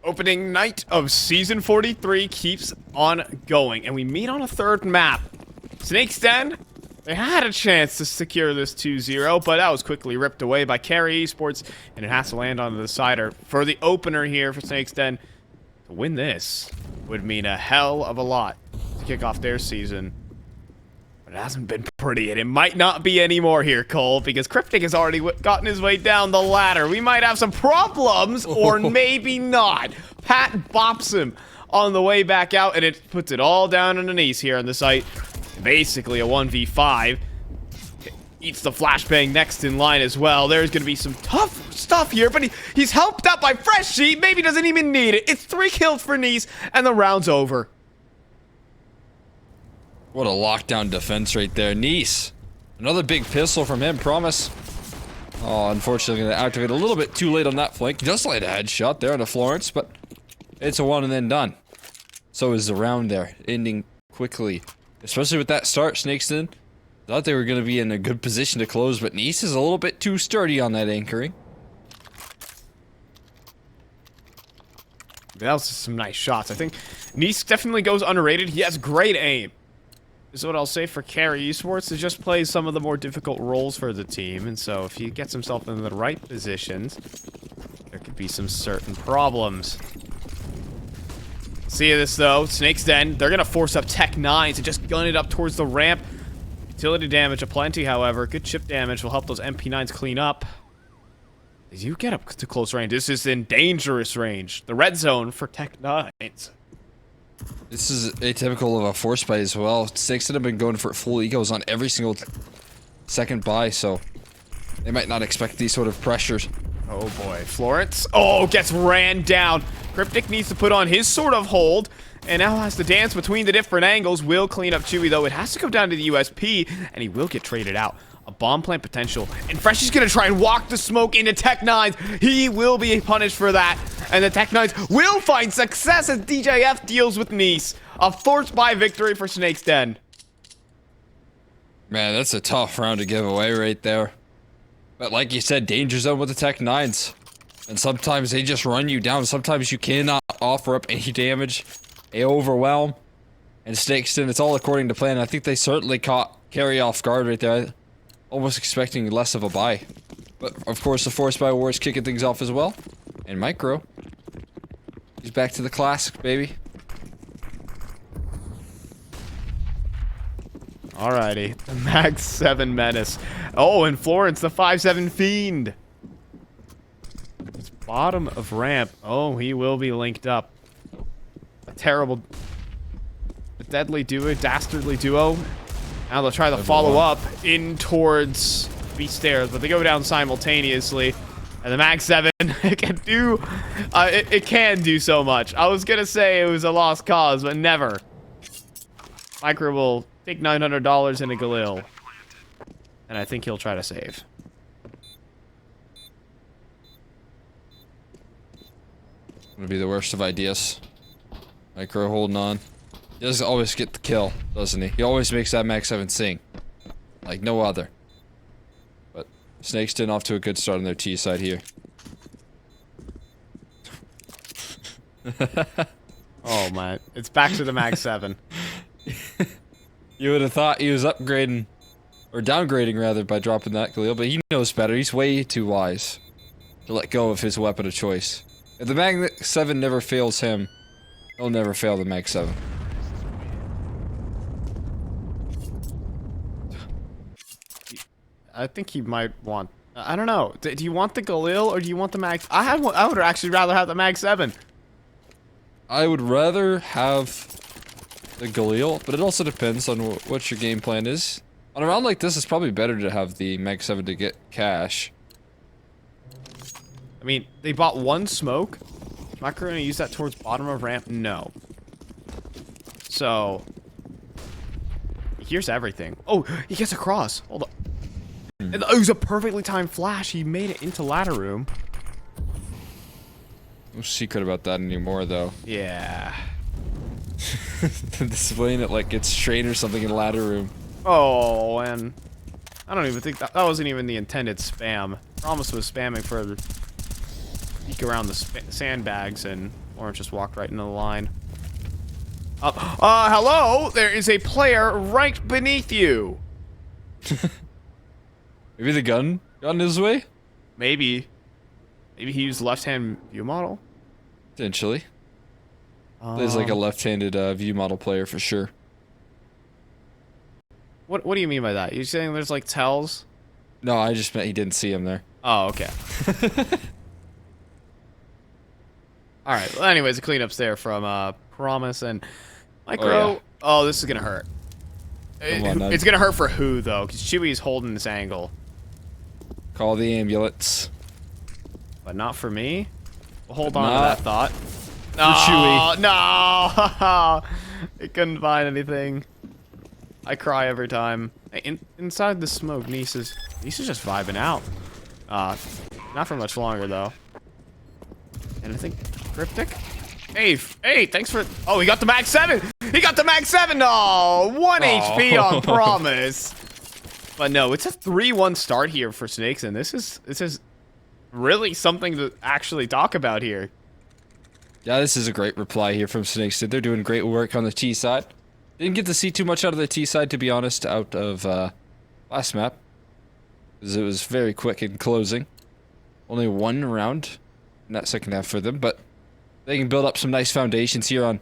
Opening night of Season 43 keeps on going, and we meet on a third map. Snake's Den, they had a chance to secure this 2-0, but that was quickly ripped away by Kari Esports, and it has to land on the decider for the opener here for Snake's Den. To win this would mean a hell of a lot to kick off their season. But it hasn't been pretty, and it might not be anymore here, Cole, because Cryptic has already gotten his way down the ladder. We might have some problems, or maybe not. Pat bops him on the way back out, and it puts it all down on Kitten.niise here on the site. Basically a 1v5. Eats the flashbang next in line as well. There's going to be some tough stuff here, but he's helped out by Fresh Sheet. Maybe doesn't even need it. It's 3 kills for Kitten.niise, and the round's over. What a lockdown defense right there. Kitten.niise. Another big pistol from him, Pr0mise. Oh, unfortunately, going to activate a little bit too late on that flank. He does land a headshot there on a Florence, but it's a one and then done. So is the round there, ending quickly. Especially with that start, Snake's Den. Thought they were going to be in a good position to close, but Kitten.niise is a little bit too sturdy on that anchoring. That was some nice shots. I think Kitten.niise definitely goes underrated. He has great aim. Is what I'll say for Kari Esports, is just plays some of the more difficult roles for the team, and so if he gets himself in the right positions, there could be some certain problems. See this though, Snake's Den, they're gonna force up Kitten.niise to just gun it up towards the ramp. Utility damage aplenty, however. Good chip damage will help those MP9s clean up. As you get up to close range, this is in dangerous range. The red zone for Kitten.niise. This is atypical of a force buy as well. Snake's Den have been going for full egos on every single second buy, so they might not expect these sort of pressures. Oh boy, Florence. Oh, gets ran down. Cryptic needs to put on his sort of hold, and now has to dance between the different angles. Will clean up Chewy, though. It has to go down to the USP, and he will get traded out. A bomb plant potential, and Fresh is gonna try and walk the smoke into Kitten.niise. He will be punished for that, and the Kitten.niise will find success as DJF deals with Kitten.niise. A forced buy victory for Snake's Den. Man, that's a tough round to give away right there. But like you said, danger zone with the Kitten.niise. And sometimes they just run you down. Sometimes you cannot offer up any damage. They overwhelm. And Snake's Den, it's all according to plan. I think they certainly caught Kari off guard right there. Almost expecting less of a buy. But of course the force buy war is kicking things off as well. And Micro. He's back to the classic, baby. Alrighty, the Mag 7 Menace. Oh, and Florence, the 5-7 Fiend. It's bottom of ramp. Oh, he will be linked up. A terrible, a deadly duo, dastardly duo. Now they'll try to follow up in towards B stairs, but they go down simultaneously. And the Mag 7 can do, it can do so much. I was gonna say it was a lost cause, but never. Micro will take $900 in a Galil, and I think he'll try to save. Gonna be the worst of ideas. Micro holding on. He doesn't always get the kill, doesn't he? He always makes that Mag 7 sing. Like no other. But Snake's Den off to a good start on their T side here. Oh man, it's back to the Mag 7. You would have thought he was upgrading, or downgrading rather, by dropping that Galil, but he knows better. He's way too wise to let go of his weapon of choice. If the Mag 7 never fails him, he'll never fail the Mag 7. I think he might want, I don't know. Do you want the Galil or do you want the Mag? I would actually rather have the Mag 7. I would rather have the Galil, but it also depends on what your game plan is. On a round like this, it's probably better to have the Mag 7 to get cash. I mean, they bought one smoke. Am I going to use that towards bottom of ramp? No. So, here's everything. Oh, he gets across. Hold up. It was a perfectly timed flash. He made it into ladder room. No secret about that anymore, though. Yeah. Displaying it like it's train or something in ladder room. Oh, and I don't even think that wasn't even the intended spam. Pr0mise was spamming for the peek around the sandbags and Lawrence just walked right into the line. Hello? There is a player right beneath you. Maybe the gun got in his way? Maybe. Maybe he used left-hand view model? Potentially. There's like a left-handed view model player for sure. What do you mean by that? You're saying there's like tells? No, I just meant he didn't see him there. Oh, okay. Alright, well anyways, the cleanups there from Pr0mise and Micro. Oh, this is gonna hurt. It's gonna hurt for who, though? Because Chewy's holding this angle. Call the ambulance. But not for me. We'll hold on to that thought. Chewy. No! It couldn't find anything. I cry every time. Hey, inside the smoke, Niise is just vibing out. Not for much longer, though. And I think Cryptic? Hey, thanks for... Oh, he got the Mag 7! He got the Mag 7! Oh, 1 HP on Pr0mise. But no, it's a 3-1 start here for Snakes, and this is really something to actually talk about here. Yeah, this is a great reply here from Snakes. They're doing great work on the T side. Didn't get to see too much out of the T side, to be honest, out of last map. Because it was very quick in closing. Only 1 round in that second half for them, but they can build up some nice foundations here on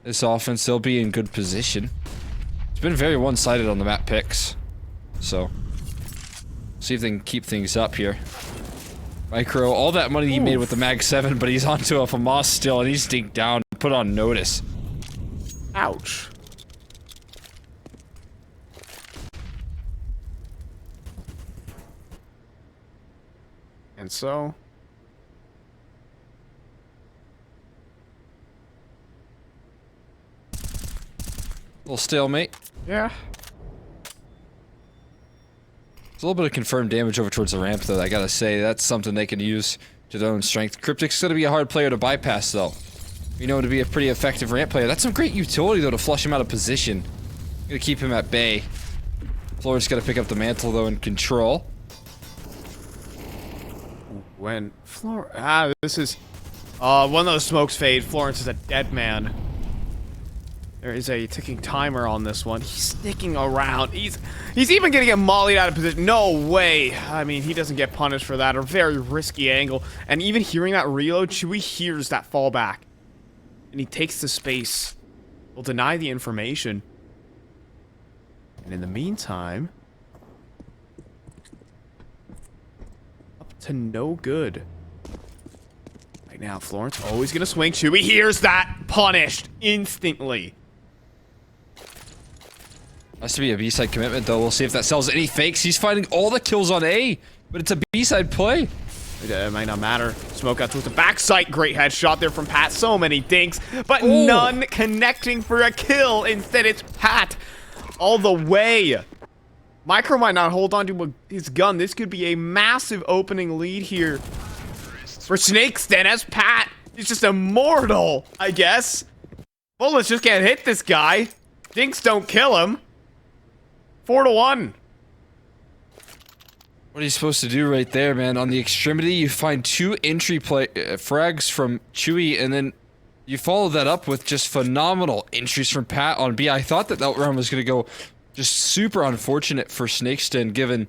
this offense. They'll be in good position. It's been very one-sided on the map picks. So, see if they can keep things up here. Micro, all that money he made with the Mag 7, but he's onto a Pr0mise still, and he's dinked down, put on notice. Ouch. And so... Little stalemate. Yeah. There's a little bit of confirmed damage over towards the ramp, though. I gotta say, that's something they can use to their own strength. Cryptic's gonna be a hard player to bypass, though. You know, to be a pretty effective ramp player. That's some great utility, though, to flush him out of position. Gonna keep him at bay. Floor's gotta pick up the mantle, though, and control. When Floor... this is... one of those smokes fade. Florence is a dead man. There is a ticking timer on this one. He's sticking around. He's even gonna get mollied out of position. No way. I mean, he doesn't get punished for that. A very risky angle. And even hearing that reload, Chewy hears that fallback. And he takes the space. Will deny the information. And in the meantime... up to no good. Right now, Florence always gonna swing. Chewy hears that. Punished instantly. Has to be a B-side commitment, though. We'll see if that sells any fakes. He's finding all the kills on A, but it's a B-side play. It might not matter. Smoke out towards the backside. Great headshot there from Pat. So many dinks, but none connecting for a kill. Instead, it's Pat all the way. Micro might not hold on to his gun. This could be a massive opening lead here for Snakes. Then as Pat is just immortal, I guess. Bullets just can't hit this guy. Dinks don't kill him. 4-1. What are you supposed to do right there, man? On the extremity, you find 2 entry frags from Chewy, and then you follow that up with just phenomenal entries from Pat on B. I thought that round was going to go just super unfortunate for Snakeston, given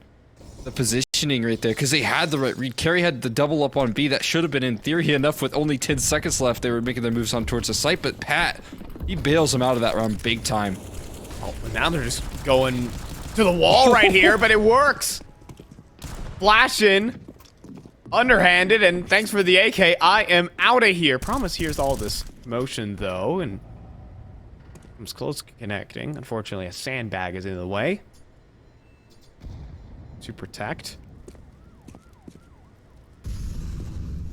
the positioning right there, because they had the right read. Kari had the double up on B. That should have been, in theory, enough with only 10 seconds left. They were making their moves on towards the site, but Pat, he bails them out of that round big time. Oh, now they're just going to the wall right here, but it works. Flashing, underhanded, and thanks for the AK. I am out of here. Pr0mise hears all this motion, though, and comes close to connecting. Unfortunately, a sandbag is in the way to protect.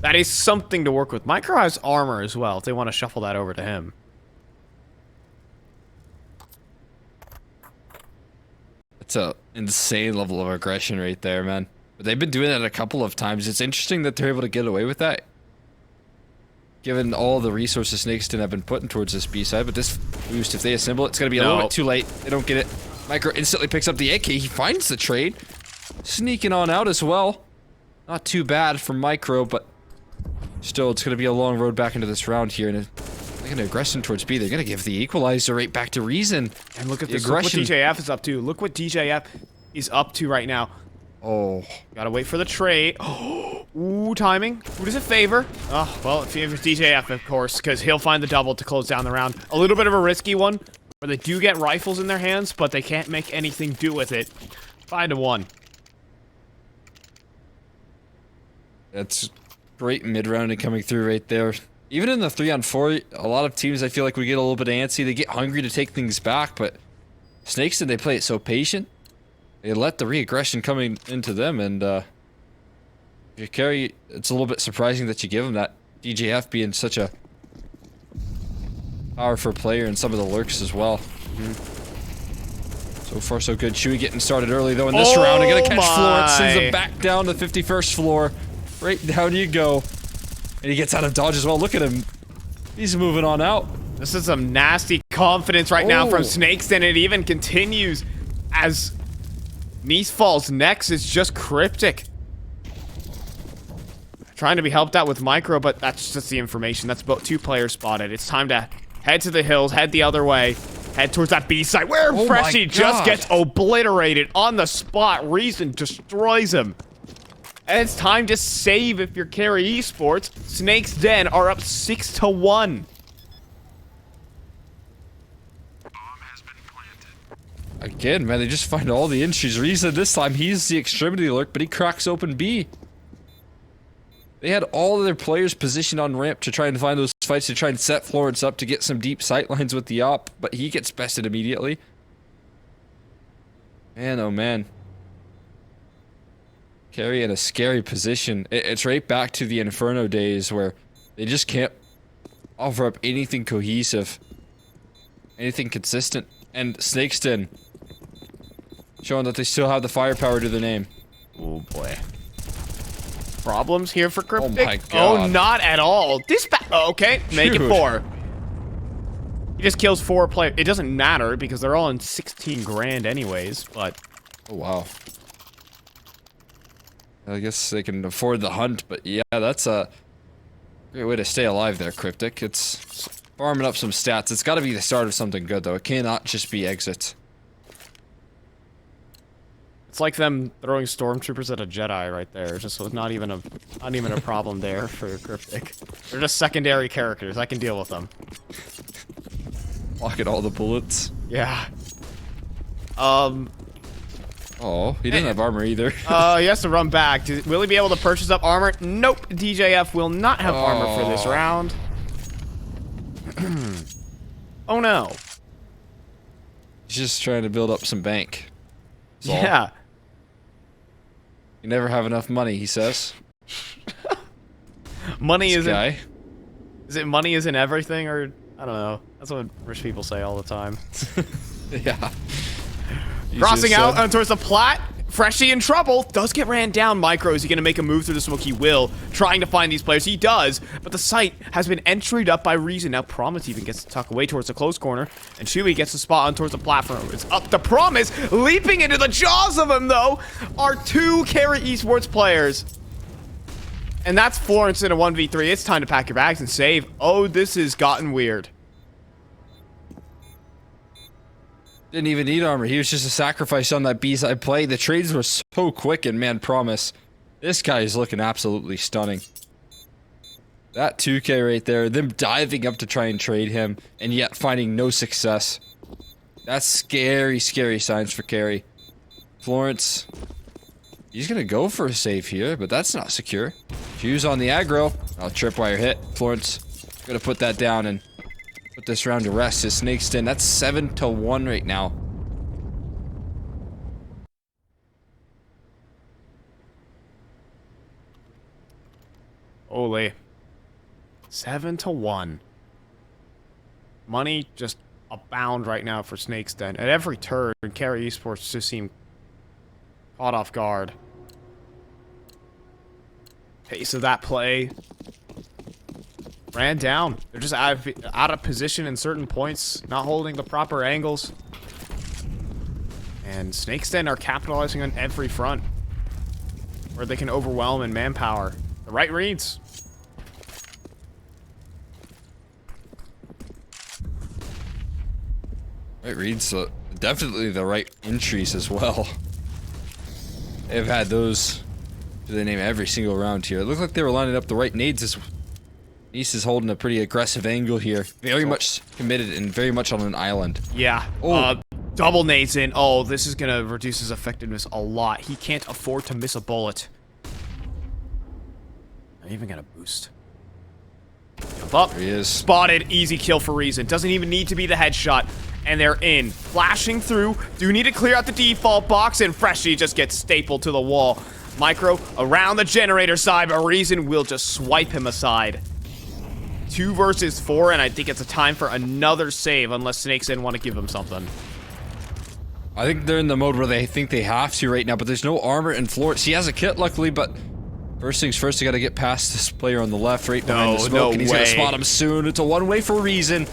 That is something to work with. Micro has armor as well, if they want to shuffle that over to him. It's a insane level of aggression right there, man. But they've been doing that a couple of times. It's interesting that they're able to get away with that, given all the resources Snakeston have been putting towards this B side. But this boost, if they assemble it, it's going to be a little bit too late. They don't get it. Micro instantly picks up the AK. He finds the trade. Sneaking on out as well. Not too bad for Micro, but Still, it's going to be a long road back into this round here, and they're going to aggression towards B. They're going to give the equalizer right back to Reason. And look at this. Look what DJF is up to. Look what DJF is up to right now. Oh. Gotta wait for the trade. Ooh, timing. Who does it favor? Oh, well, it favors DJF, of course, because he'll find the double to close down the round. A little bit of a risky one, where they do get rifles in their hands, but they can't make anything do with it. 5-1. That's great mid-rounding coming through right there. Even in the 3-on-4, a lot of teams, I feel like we get a little bit antsy. They get hungry to take things back, but Snakes, they play it so patient. They let the re-aggression coming into them, and if you Kari, it's a little bit surprising that you give him that. DJF being such a powerful player and some of the lurks as well. So far, so good. Chewy getting started early, though, in this round. They're going to catch Florence, sends him back down to the 51st floor. Right down you go. And he gets out of dodge as well. Look at him. He's moving on out. This is some nasty confidence right now from Snakes, and it even continues as Mise falls next. It's just Cryptic. Trying to be helped out with Micro, but that's just the information. That's about 2 players spotted. It's time to head to the hills, head the other way, head towards that B side, where Freshie just gets obliterated on the spot. Reason destroys him. And it's time to save if you're Kari Esports. Snakes Den are up 6-1. Again, man, they just find all the inches. Reason this time, he's the extremity lurk, but he cracks open B. They had all of their players positioned on ramp to try and find those fights, to try and set Florence up to get some deep sightlines with the op, but he gets bested immediately. Man, oh man. Kari in a scary position. It's right back to the Inferno days where they just can't offer up anything cohesive, anything consistent. And Snakeston showing that they still have the firepower to their name. Oh boy. Problems here for Cryptic? Oh my god. Oh, not at all. Okay, make it 4. He just kills 4 players. It doesn't matter because they're all in 16 grand anyways, but... Oh wow. I guess they can afford the hunt, but yeah, that's a great way to stay alive there, Cryptic. It's farming up some stats. It's got to be the start of something good, though. It cannot just be exits. It's like them throwing stormtroopers at a Jedi right there. Just not even a problem there for Cryptic. They're just secondary characters. I can deal with them. Blocking all the bullets. Yeah. Oh, he didn't have armor either. He has to run back. Will he be able to purchase up armor? Nope. DJF will not have armor for this round. Oh no. He's just trying to build up some bank. Yeah. You never have enough money, he says. Money this isn't... guy. Is it money isn't everything, or... I don't know. That's what rich people say all the time. Yeah. Crossing out towards the plat. Freshie in trouble. Does get ran down. Micro, is he going to make a move through the smoke? He will. Trying to find these players. He does. But the site has been enteried up by Reason. Now Pr0mise even gets to tuck away towards the close corner. And Chewy gets the spot on towards the platform. It's up to Pr0mise. Leaping into the jaws of him, though, are 2 Kari Esports players. And that's Florence in a 1v3. It's time to pack your bags and save. Oh, this has gotten weird. Didn't even need armor. He was just a sacrifice on that B-side play. The trades were so quick, and man, Pr0mise, this guy is looking absolutely stunning. That 2K right there, them diving up to try and trade him, and yet finding no success. That's scary, scary signs for Kari. Florence, he's gonna go for a save here, but that's not secure. Fuse on the aggro. Oh, tripwire hit. Florence, gonna put that down and put this round to rest. His Snakes Den. That's 7-1 right now. Holy. 7-1. Money just abound right now for Snakes Den. At every turn, Kari Esports just seem caught off guard. Pace of that play. Ran down. They're just out of position in certain points, not holding the proper angles. And Snakes Den are capitalizing on every front where they can overwhelm in manpower. The right reads. Right reads definitely the right entries as well. They've had those. They name every single round here. It looked like they were lining up the right nades. Niise is holding a pretty aggressive angle here. Very much committed and very much on an island. Yeah. Oh. Double nades in. Oh, this is gonna reduce his effectiveness a lot. He can't afford to miss a bullet. Not even gonna boost. Jump up. There he is. Spotted. Easy kill for Reason. Doesn't even need to be the headshot. And they're in. Flashing through. Do need to clear out the default box, and Freshie just gets stapled to the wall. Micro around the generator side, but Reason will just swipe him aside. 2 versus 4, and I think it's a time for another save, unless SDG want to give him something. I think they're in the mode where they think they have to right now, but there's no armor in Florence. He has a kit, luckily, but first things first, they gotta get past this player on the left, right behind the smoke, and he's gonna spot him soon. It's a one-way for Reason.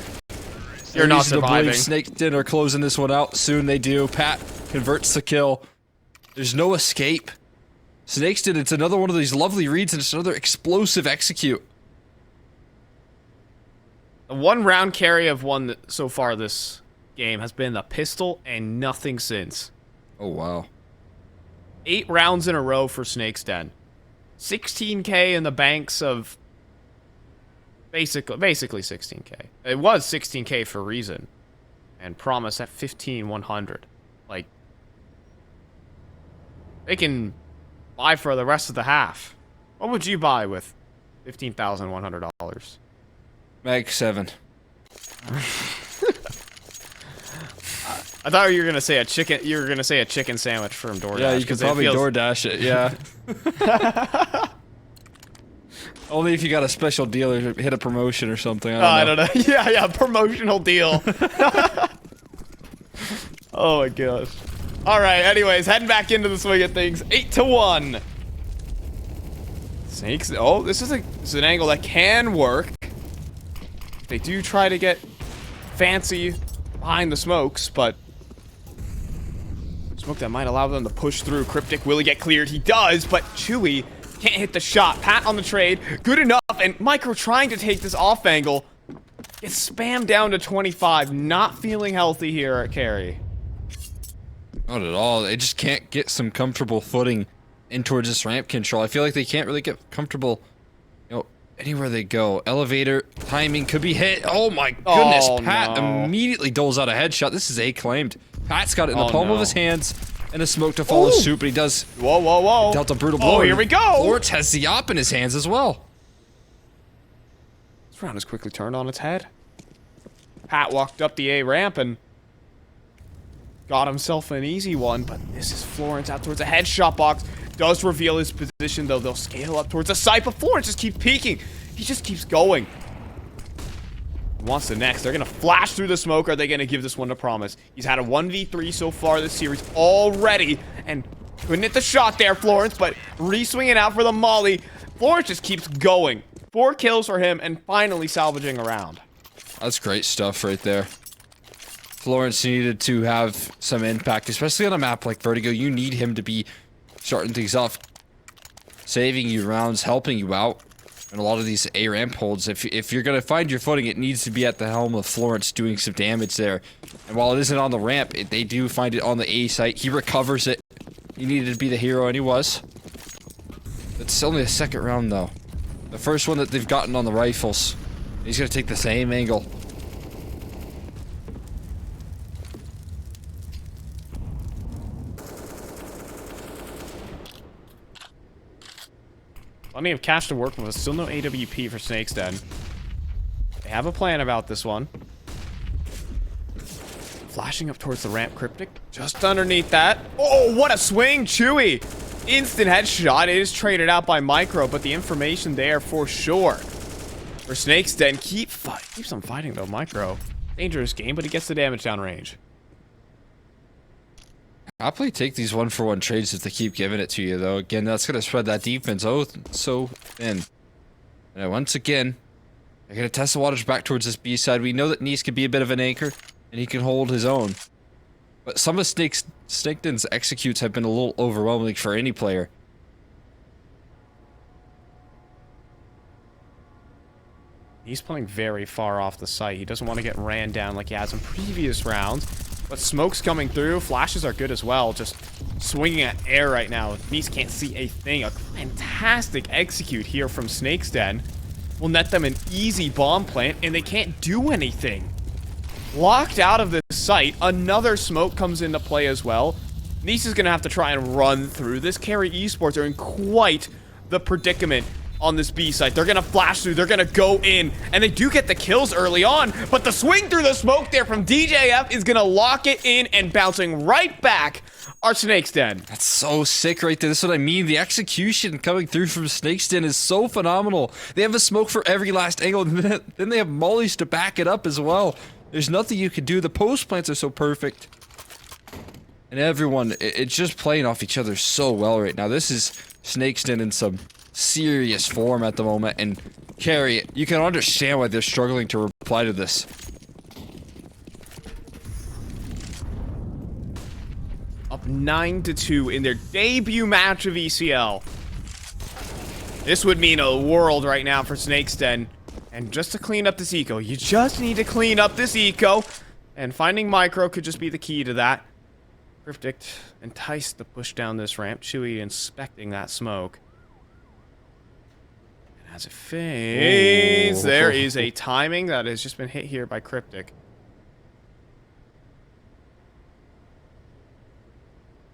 You're not surviving. SDG are closing this one out. Soon they do. Pat converts the kill. There's no escape. SDG, it's another one of these lovely reads, and it's another explosive execute. The one round carry I've won so far this game has been the pistol and nothing since. Oh, wow. 8 rounds in a row for SDG. 16k in the banks of basically 16k. It was 16k for Reason. And Pr0mise at 15,100. Like, they can buy for the rest of the half. What would you buy with $15,100? Mag 7. I thought you were gonna say a chicken. You were gonna say a chicken sandwich from DoorDash. Yeah, you could probably DoorDash it. Yeah. Only if you got a special deal or hit a promotion or something. I don't know. Yeah, promotional deal. Oh my gosh. All right. Anyways, heading back into the swing of things. 8-1. SDG. Oh, this is an angle that can work. They do try to get fancy behind the smokes, but smoke that might allow them to push through. Cryptic, will he get cleared? He does, but Chewy can't hit the shot. Pat on the trade, good enough, and Micro trying to take this off angle. Gets spammed down to 25, not feeling healthy here at Kari. Not at all. They just can't get some comfortable footing in towards this ramp control. I feel like they can't really get comfortable, you know, anywhere they go. Elevator, timing could be hit. Oh my goodness, oh, Pat no. immediately doles out a headshot. This is A-claimed. Pat's got it in the palm of his hands and a smoke to follow suit, but he does. Whoa, whoa, whoa. Dealt a brutal blow. Oh, here we go. Lawrence has the op in his hands as well. This round is quickly turned on its head. Pat walked up the A ramp and got himself an easy one, but this is Florence out towards the headshot box. Does reveal his position, though. They'll scale up towards the site, but Florence just keeps peeking. He just keeps going. He wants the next. They're going to flash through the smoke. Are they going to give this one to Pr0mise? He's had a 1v3 so far this series already, and couldn't hit the shot there, Florence, but re-swinging out for the molly. Florence just keeps going. 4 kills for him, and finally salvaging a round. That's great stuff right there. Florence needed to have some impact, especially on a map like Vertigo. You need him to be starting things off, saving you rounds, helping you out. And a lot of these A ramp holds, if you're gonna find your footing, it needs to be at the helm of Florence doing some damage there. And while it isn't on the ramp, they do find it on the A site. He recovers it. He needed to be the hero, and he was. It's only the second round though. The first one that they've gotten on the rifles. He's gonna take the same angle. Plenty of cash to work with. Still no AWP for SDG. They have a plan about this one. Flashing up towards the ramp, Cryptic. Just underneath that. Oh, what a swing, Chewy! Instant headshot. It is traded out by Micro, but the information there for sure. For SDG, keeps on fighting though, Micro. Dangerous game, but he gets the damage down range. I'll probably take these 1-for-1 trades if they keep giving it to you, though. Again, that's going to spread that defense so thin. And once again, they're going to test the waters back towards this B side. We know that Niise can be a bit of an anchor, and he can hold his own. But some of SDG's executes have been a little overwhelming for any player. He's playing very far off the site. He doesn't want to get ran down like he has in previous rounds. But smoke's coming through. Flashes are good as well. Just swinging at air right now. These can't see a thing. A fantastic execute here from Snake's Den will net them an easy bomb plant, and they can't do anything. Locked out of this site. Another smoke comes into play as well. Niise is going to have to try and run through this. Kari Esports are in quite the predicament on this B site. They're gonna flash through, they're gonna go in, and they do get the kills early on, but the swing through the smoke there from DJF is gonna lock it in, and bouncing right back are Snake's Den. That's so sick right there. That's what I mean. The execution coming through from Snake's Den is so phenomenal. They have a smoke for every last angle, and then they have mollies to back it up as well. There's nothing you can do. The post plants are so perfect. And everyone, it's just playing off each other so well right now. This is Snake's Den in some serious form at the moment, and Kari, you can understand why they're struggling to reply to this. Up 9-2 in their debut match of ECL. This would mean a world right now for Snake's Den. And just to clean up this eco, you just need to clean up this eco, and finding micro could just be the key to that. Cryptic enticed to push down this ramp. Chewy inspecting that smoke. As it fades, there is a timing that has just been hit here by Cryptic.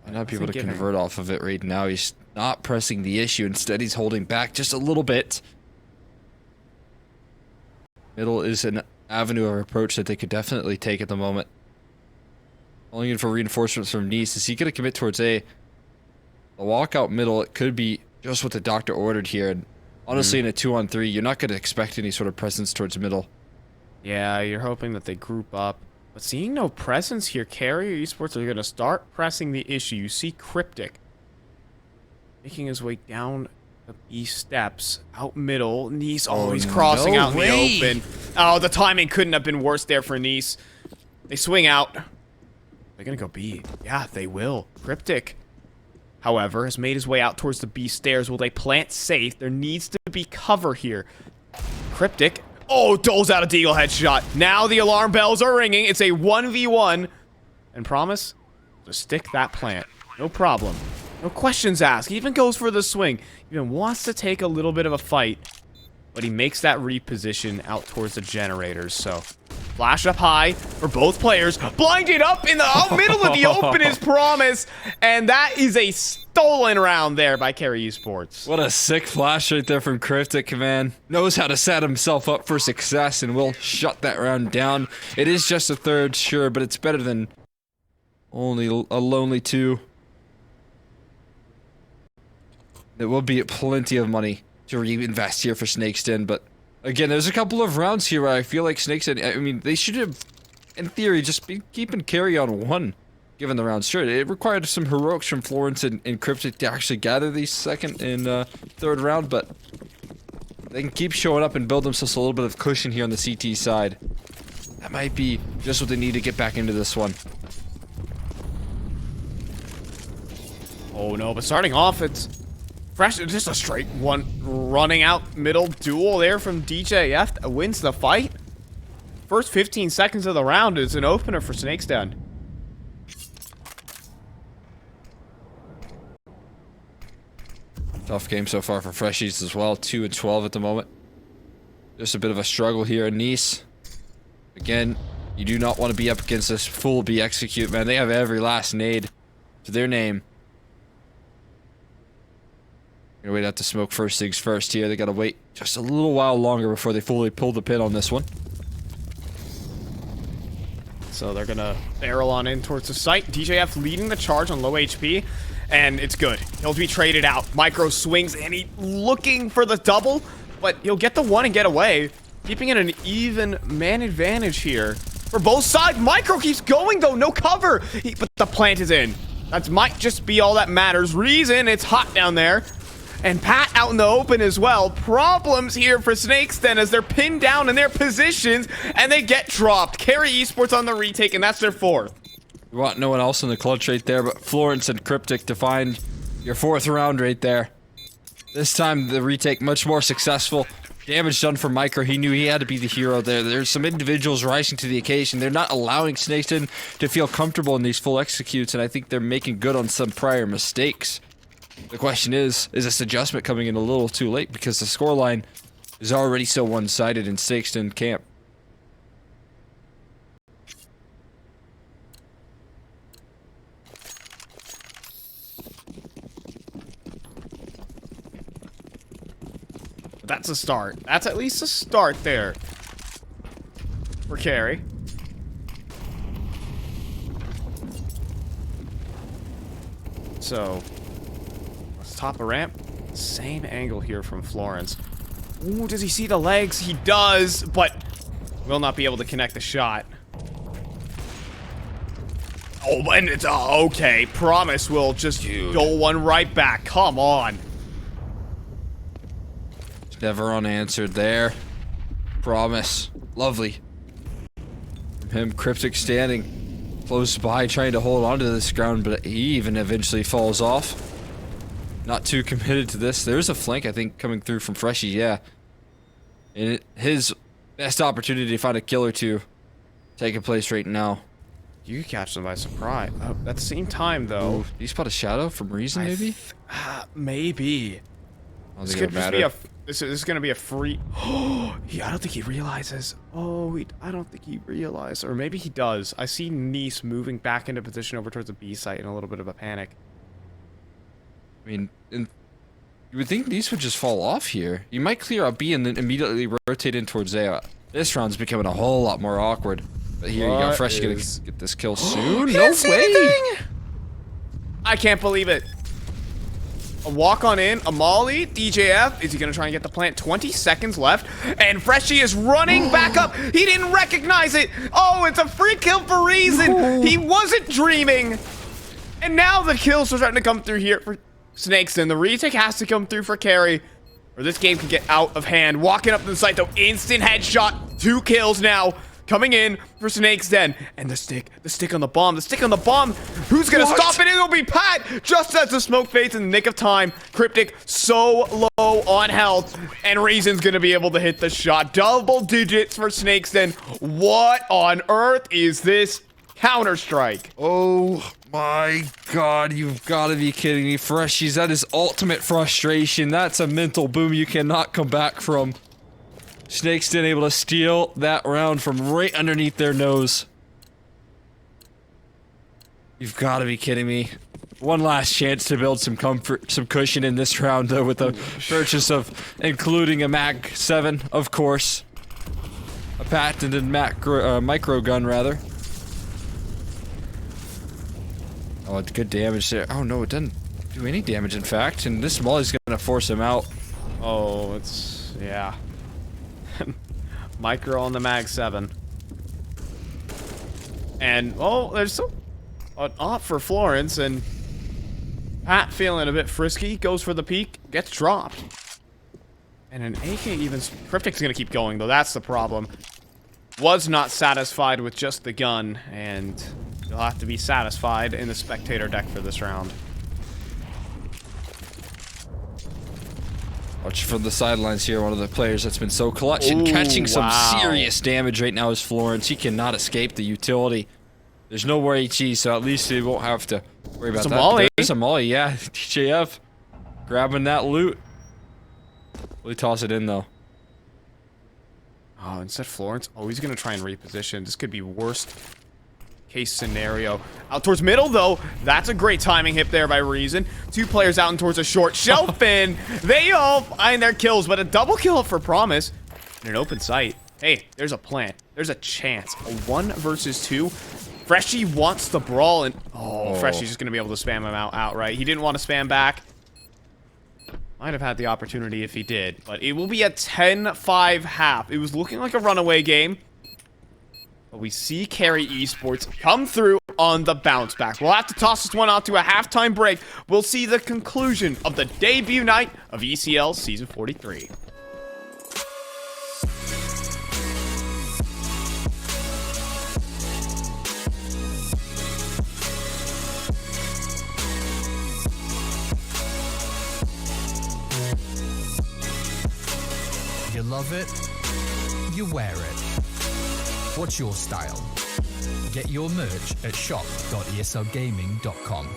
I'm not able to convert off of it right now. He's not pressing the issue. Instead, he's holding back just a little bit. Middle is an avenue of approach that they could definitely take at the moment. Only in for reinforcements from Niise. Is he going to commit towards A? The walkout middle, it could be just what the doctor ordered here. And honestly, in a 2-on-3, you're not going to expect any sort of presence towards middle. Yeah, you're hoping that they group up. But seeing no presence here, Kari Esports are going to start pressing the issue. You see Cryptic making his way down the B steps, out middle. Niise, he's crossing out in the open. Oh, the timing couldn't have been worse there for Niise. They swing out. They're going to go B. Yeah, they will. Cryptic, however, has made his way out towards the B stairs. Will they plant safe? There needs to be cover here. Cryptic, doles out a deagle headshot. Now the alarm bells are ringing. It's a 1v1. And Pr0mise, just stick that plant. No problem. No questions asked. He even goes for the swing. He even wants to take a little bit of a fight. But he makes that reposition out towards the generators. So, flash up high for both players. Blinded up in the middle of the open is Pr0mise. And that is a stolen round there by Kari Esports. What a sick flash right there from Cryptic, man. Knows how to set himself up for success and will shut that round down. It is just a third, sure, but it's better than only a lonely 2. There will be plenty of money to reinvest here for Snake's Den, but again, there's a couple of rounds here where I feel like Snake's Den, I mean, they should have, in theory, just be keeping Kari on 1, given the round. Sure, it required some heroics from Florence and Cryptic to actually gather these second and third round, but they can keep showing up and build themselves a little bit of cushion here on the CT side. That might be just what they need to get back into this one. Oh no, but starting off, it's fresh, just a straight one running out middle duel there from DJF that wins the fight. First 15 seconds of the round is an opener for Snake's Den. Tough game so far for Freshies as well. 2-12 at the moment. Just a bit of a struggle here in Niise. Again, you do not want to be up against this full B execute, man. They have every last nade to their name. Gonna wait out to smoke first things first here. They gotta wait just a little while longer before they fully pull the pin on this one. So they're gonna barrel on in towards the site. DJF leading the charge on low HP, and it's good. He'll be traded out. Micro swings, and he's looking for the double, but he'll get the 1 and get away, keeping it an even man advantage here for both sides. Micro keeps going though, no cover, but the plant is in. That might just be all that matters. Reason, it's hot down there. And Pat out in the open as well. Problems here for Snake's Den as they're pinned down in their positions and they get dropped. Kari Esports on the retake, and that's their 4th. You want no one else in the clutch right there but Florence and Cryptic to find your 4th round right there. This time the retake much more successful. damage done for Micro. He knew he had to be the hero there. There's some individuals rising to the occasion. They're not allowing Snakeston to feel comfortable in these full executes, and I think they're making good on some prior mistakes. The question is this adjustment coming in a little too late because the scoreline is already so one-sided in Snakeston camp? That's a start. That's at least a start there for Kari. So, let's top a ramp. Same angle here from Florence. Ooh, does he see the legs? He does, but will not be able to connect the shot. Oh, and it's okay. Pr0mise will just go one right back. Come on. Never unanswered there. Pr0mise. Lovely. From him, Cryptic standing close by, trying to hold on to this ground, but he even eventually falls off. Not too committed to this. There's a flank, I think, coming through from Freshie, yeah. And his best opportunity to find a kill or two taking place right now. You could catch them by surprise. At the same time, though... Ooh, do you spot a shadow from Reason, maybe? Maybe. This could just be this is gonna be a free. Oh, I don't think he realizes. Oh, I don't think he realized, or maybe he does. I see Niise moving back into position over towards the B site in a little bit of a panic. I mean, you would think Niise would just fall off here. You might clear out B and then immediately rotate in towards A. This round's becoming a whole lot more awkward. But here you go, Fresh gonna get this kill soon. No way! I can't believe it. A walk on in, a molly, DJF. Is he gonna try and get the plant? 20 seconds left, and Freshie is running back up. He didn't recognize it. Oh, it's a free kill for Reason. He wasn't dreaming. And now the kills are starting to come through here for Snakeston. The retake has to come through for Kari, or this game could get out of hand. Walking up to the site though, instant headshot. 2 kills now. Coming in for Snakeston. And the stick on the bomb, Who's gonna stop it? It'll be Pat! Just as the smoke fades in the nick of time. Cryptic so low on health. And Reason's gonna be able to hit the shot. Double digits for Snakeston. What on earth is this Counter-Strike? Oh my god, you've gotta be kidding me. Freshies, that is ultimate frustration. That's a mental boom you cannot come back from. Snakeston able to steal that round from right underneath their nose. You've got to be kidding me. One last chance to build some comfort, some cushion in this round, though, with the purchase of including a Mag 7, of course. A patented micro gun, rather. Oh, it's good damage there. Oh, no, it doesn't do any damage, in fact. And this molly's going to force him out. Oh, it's... yeah. Micro on the Mag 7. And, oh, there's an off for Florence, and Pat feeling a bit frisky, goes for the peek, gets dropped. And an AK even... Cryptic's gonna keep going, though, that's the problem. Was not satisfied with just the gun, and you'll have to be satisfied in the spectator deck for this round. Watch from the sidelines here, one of the players that's been so clutch and catching some serious damage right now is Florence. He cannot escape the utility. There's no more HE, so at least he won't have to worry about that. Molly. There's a molly, yeah. DJF grabbing that loot. Will he toss it in, though? Oh, instead Florence. Oh, he's gonna try and reposition. This could be worst case scenario. Out towards middle, though. That's a great timing hit there by Reason. 2 players out and towards a short shelf, and they all find their kills, but a double kill for Pr0mise in an open site. Hey, there's a plant. There's a chance. A 1 versus 2. Freshie wants the brawl, and Freshie's just gonna be able to spam him out outright. He didn't want to spam back. Might have had the opportunity if he did, but it will be a 10-5 half. It was looking like a runaway game. But we see Kari Esports come through on the bounce back. We'll have to toss this one out to a halftime break. We'll see the conclusion of the debut night of ECL Season 43. You love love it, you wear it. What's your style? Get your merch at shop.eslgaming.com.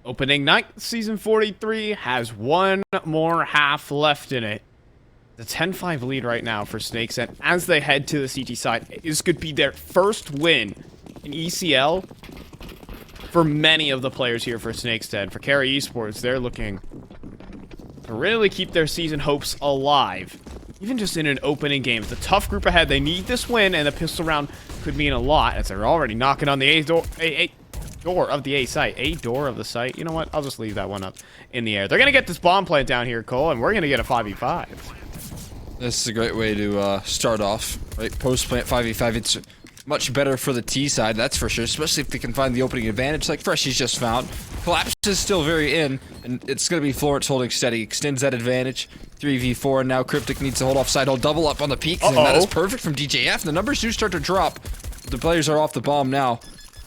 Opening night, Season 43 has one more half left in it. The 10-5 lead right now for Snakes, and as they head to the CT side, this could be their first win in ECL for many of the players here for Snakes Den. For Kari Esports, they're looking to really keep their season hopes alive, even just in an opening game. It's a tough group ahead. They need this win, and the pistol round could mean a lot, as they're already knocking on the door of the A site. A door of the site. You know what? I'll just leave that one up in the air. They're going to get this bomb plant down here, Cole, and we're going to get a 5v5. This is a great way to start off, right? Post-plant 5v5, it's much better for the T side, that's for sure, especially if they can find the opening advantage like Freshy's just found. Collapse is still very in, and it's going to be Florence holding steady. Extends that advantage. 3v4, and now Cryptic needs to hold off side. He'll double up on the peaks, and that is perfect from DJF. The numbers do start to drop. The players are off the bomb now.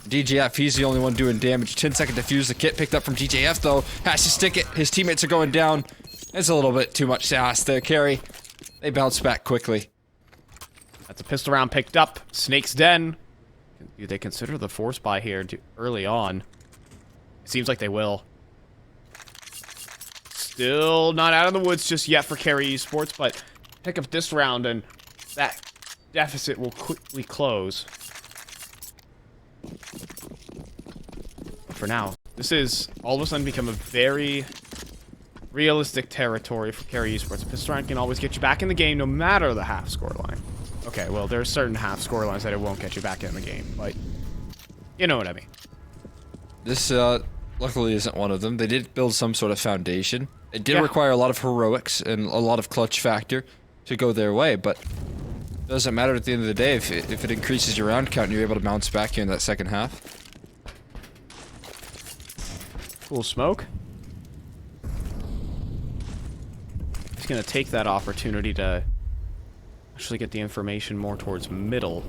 DJF, he's the only one doing damage. 10-second defuse. The kit picked up from DJF, though. Has to stick it. His teammates are going down. It's a little bit too much to ask there. Kari, they bounce back quickly. That's a pistol round picked up. Snake's Den. Do they consider the force buy here early on? It seems like they will. Still not out of the woods just yet for Kari Esports, but pick up this round and that deficit will quickly close. For now, this is all of a sudden become a very realistic territory for Kari Esports. Pistol round can always get you back in the game no matter the half score line. Okay, well, there are certain half score lines that it won't get you back in the game, but you know what I mean. This, luckily isn't one of them. They did build some sort of foundation. It did require a lot of heroics and a lot of clutch factor to go their way, but Doesn't matter at the end of the day if it increases your round count and you're able to bounce back here in that second half. Cool smoke. He's gonna take that opportunity to actually get the information more towards middle.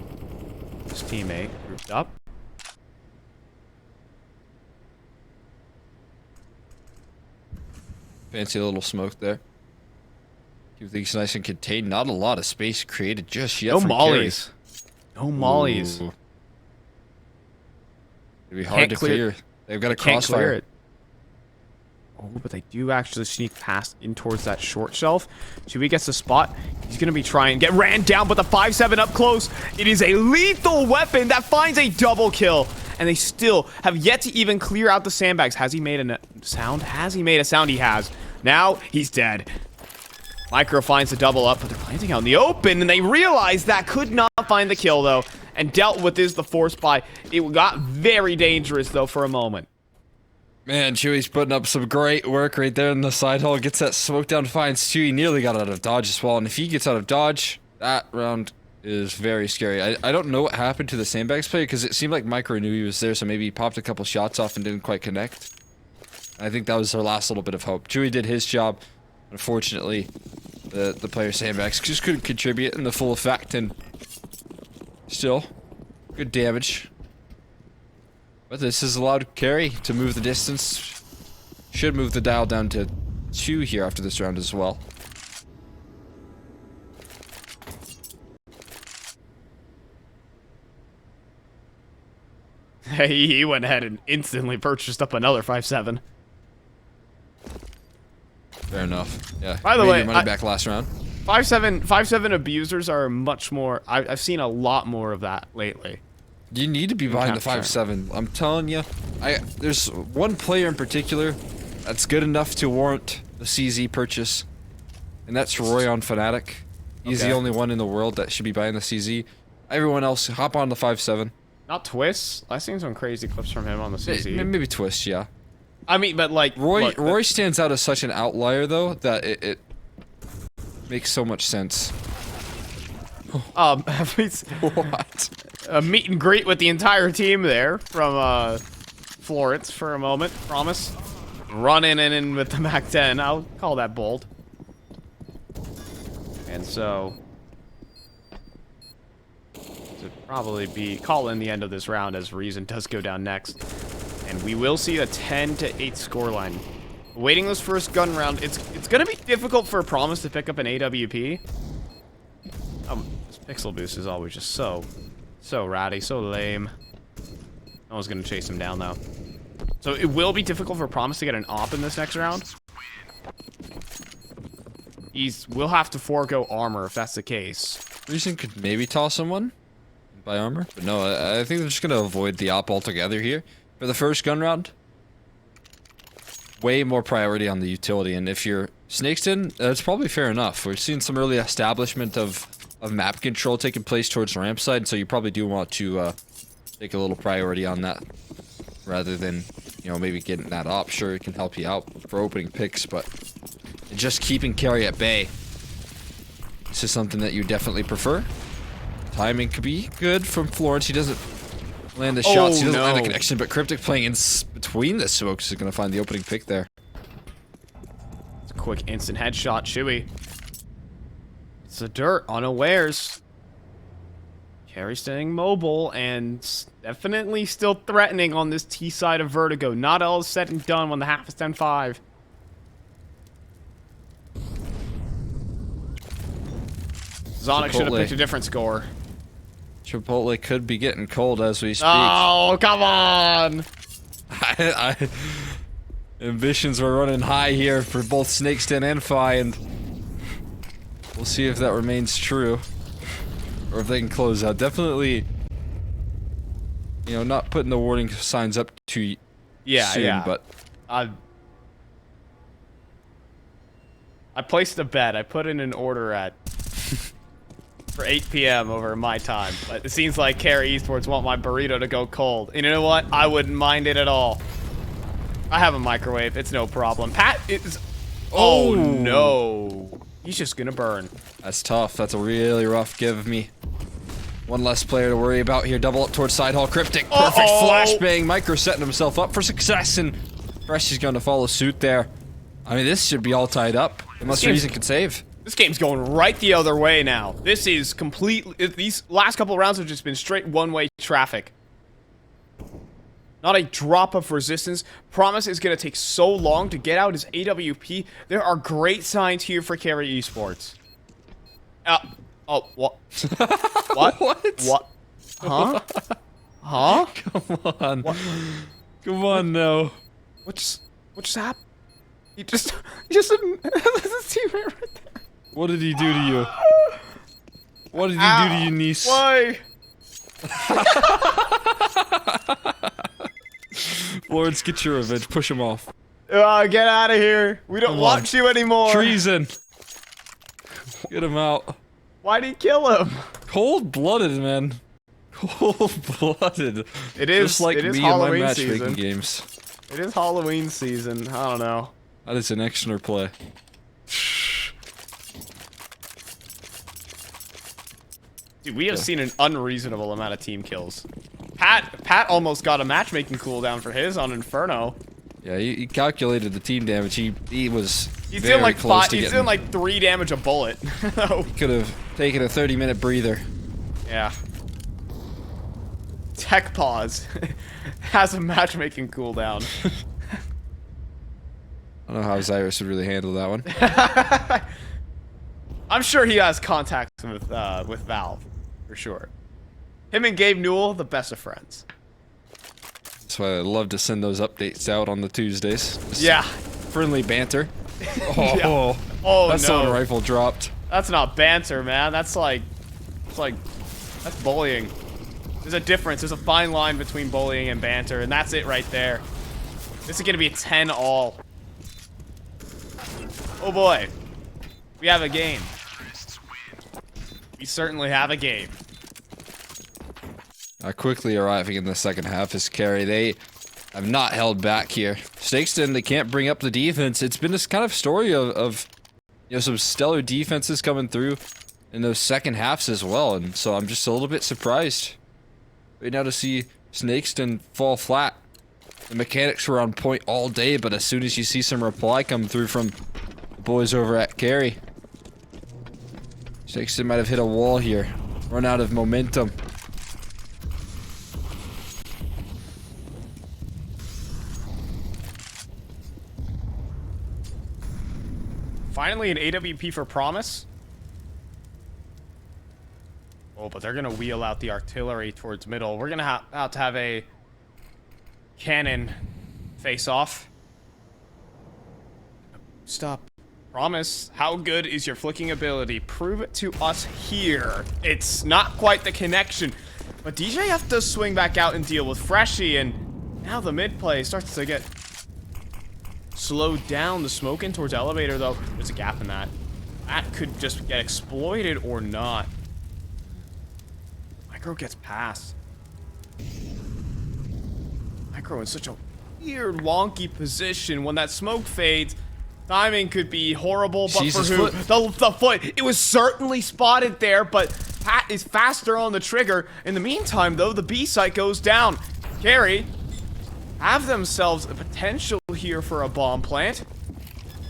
His teammate grouped up. Fancy little smoke there. Keep things nice and contained. Not a lot of space created just yet. No from mollies. Kari. No mollies. Ooh. It'd be hard to clear. They've got a Can't clear crossfire. it. Oh, but they do actually sneak past in towards that short shelf. Chewy gets the spot. He's going to be trying to get ran down, but the 5-7 up close. It is a lethal weapon that finds a double kill. And they still have yet to even clear out the sandbags. Has he made a sound? Has he made a sound? He has. Now he's dead. Micro finds the double up, but they're planting out in the open, and they realize that could not find the kill, though. And dealt with is the force buy. It got very dangerous, though, for a moment. Man, Chewy's putting up some great work right there in the side hall. Gets that smoke down, finds Chewy. Nearly got out of dodge as well. And if he gets out of dodge, that round is very scary. I don't know what happened to the sandbags player because it seemed like Micro knew he was there, so maybe he popped a couple shots off and didn't quite connect. I think that was their last little bit of hope. Chewy did his job. Unfortunately, the player sandbags just couldn't contribute in the full effect, and still, good damage. But this has allowed Kari to move the distance. Should move the dial down to 2 here after this round as well. He went ahead and instantly purchased up another 5-7. Fair enough. Yeah. By the made way, your money back last round. 5-7 abusers are much more. I've seen a lot more of that lately. You need to be buying the 5-7. I'm telling you. There's one player in particular that's good enough to warrant the CZ purchase, and that's Roy on Fnatic. He's the only one in the world that should be buying the CZ. Everyone else, hop on the 5-7. Not Twist. I've seen some crazy clips from him on the CZ. Maybe Twist, yeah. I mean, but like Roy stands out as such an outlier though that it makes so much sense. It's What? a meet and greet with the entire team there from Florence for a moment. Promise. Running in with the Mac 10. I'll call that bold. And so to probably be calling the end of this round as Reason does go down next. And we will see a 10-8 scoreline. Waiting this first gun round, it's gonna be difficult for Pr0mise to pick up an AWP. This pixel boost is always just so ratty, so lame. No one's gonna chase him down though. So it will be difficult for Pr0mise to get an op in this next round. We'll have to forego armor if that's the case. Reason could maybe toss someone and buy armor, but no, I think they're just gonna avoid the op altogether here. For the first gun round, way more priority on the utility, and if you're snakes in, it's probably fair enough. We're seeing some early establishment of map control taking place towards the ramp side, so you probably do want to take a little priority on that, rather than, you know, maybe getting that op. Sure, it can help you out for opening picks, but just keeping Kari at bay. This is something that you definitely prefer. Timing could be good from Florence. He doesn't land the shots. He doesn't land the connection, but Cryptic playing in between the smokes is going to find the opening pick there. It's a quick instant headshot, Chewy. It's the dirt, unawares. Kari staying mobile and definitely still threatening on this T side of Vertigo. Not all is said and done when the half is 10-5. Zonic should have picked a different score. Chipotle could be getting cold as we speak. Oh, come on! Ambitions were running high here for both Snakeston and Fi, and we'll see if that remains true. Or if they can close out. Definitely, you know, not putting the warning signs up too soon, but... I placed a bet. I put in an order at... for 8 p.m. over my time, but it seems like Kari Esports want my burrito to go cold. And you know what? I wouldn't mind it at all. I have a microwave. It's no problem. Pat is... Oh, no. he's just gonna burn. That's tough. That's a really rough give me. One less player to worry about here. Double up towards side hall. Cryptic. Perfect flashbang. Micro setting himself up for success, and Fresh is going to follow suit there. I mean, this should be all tied up. Unless Reason can save. This game's going right the other way now. This is completely... These last couple rounds have just been straight one-way traffic. Not a drop of resistance. Pr0mise is going to take so long to get out his AWP. There are great signs here for Kari Esports. Oh, what? What? What? Huh? Huh? Come on. What? Come on, no. What just happened? He just this is teammate right there. What did he do to you? What did he do to you, niece? Why? Lawrence, get your revenge. Push him off. Get out of here. We don't want you anymore. Treason. Get him out. Why'd he kill him? Cold-blooded, man. Cold-blooded. It is. Just like it is me and my Halloween matchmaking season. games. It is Halloween season. I don't know. That is an extra play. Dude, we have seen an unreasonable amount of team kills. Pat almost got a matchmaking cooldown for his on Inferno. Yeah, he calculated the team damage. He was He's very doing like close to he's getting. doing like 3 damage a bullet. Could have taken a 30-minute breather. Yeah. Tech pause has a matchmaking cooldown. I don't know how Zyrus would really handle that one. I'm sure he has contacts with Valve, for sure. Him and Gabe Newell, the best of friends. That's why I love to send those updates out on the Tuesdays. Just Yeah. friendly banter. Oh, Yeah. Oh that's no. how a rifle dropped. That's not banter, man. That's like, that's bullying. There's a difference. There's a fine line between bullying and banter, and that's it right there. This is gonna be a 10-all. Oh boy. We have a game. We certainly have a game. Quickly arriving in the second half is Kari. They have not held back here. Snakeston, they can't bring up the defense. It's been this kind of story of you know, some stellar defenses coming through in those second halves as well, and so I'm just a little bit surprised right now to see Snakeston fall flat. The mechanics were on point all day, but as soon as you see some reply come through from the boys over at Kari, Snakeston might have hit a wall here, run out of momentum. Finally, an AWP for Pr0mise. Oh, but they're gonna wheel out the artillery towards middle. We're gonna have to have a cannon face-off. Stop. Pr0mise, how good is your flicking ability? Prove it to us here. It's not quite the connection, but DJF does swing back out and deal with Freshie, and now the mid play starts to get slowed down. The smoke in towards elevator, though. There's a gap in that. That could just get exploited or not. Micro gets past. Micro in such a weird, wonky position. When that smoke fades, timing could be horrible, but Jesus, for who? foot. The foot. It was certainly spotted there, but Pat is faster on the trigger. In the meantime, though, the B site goes down. Kari have themselves a potential here for a bomb plant.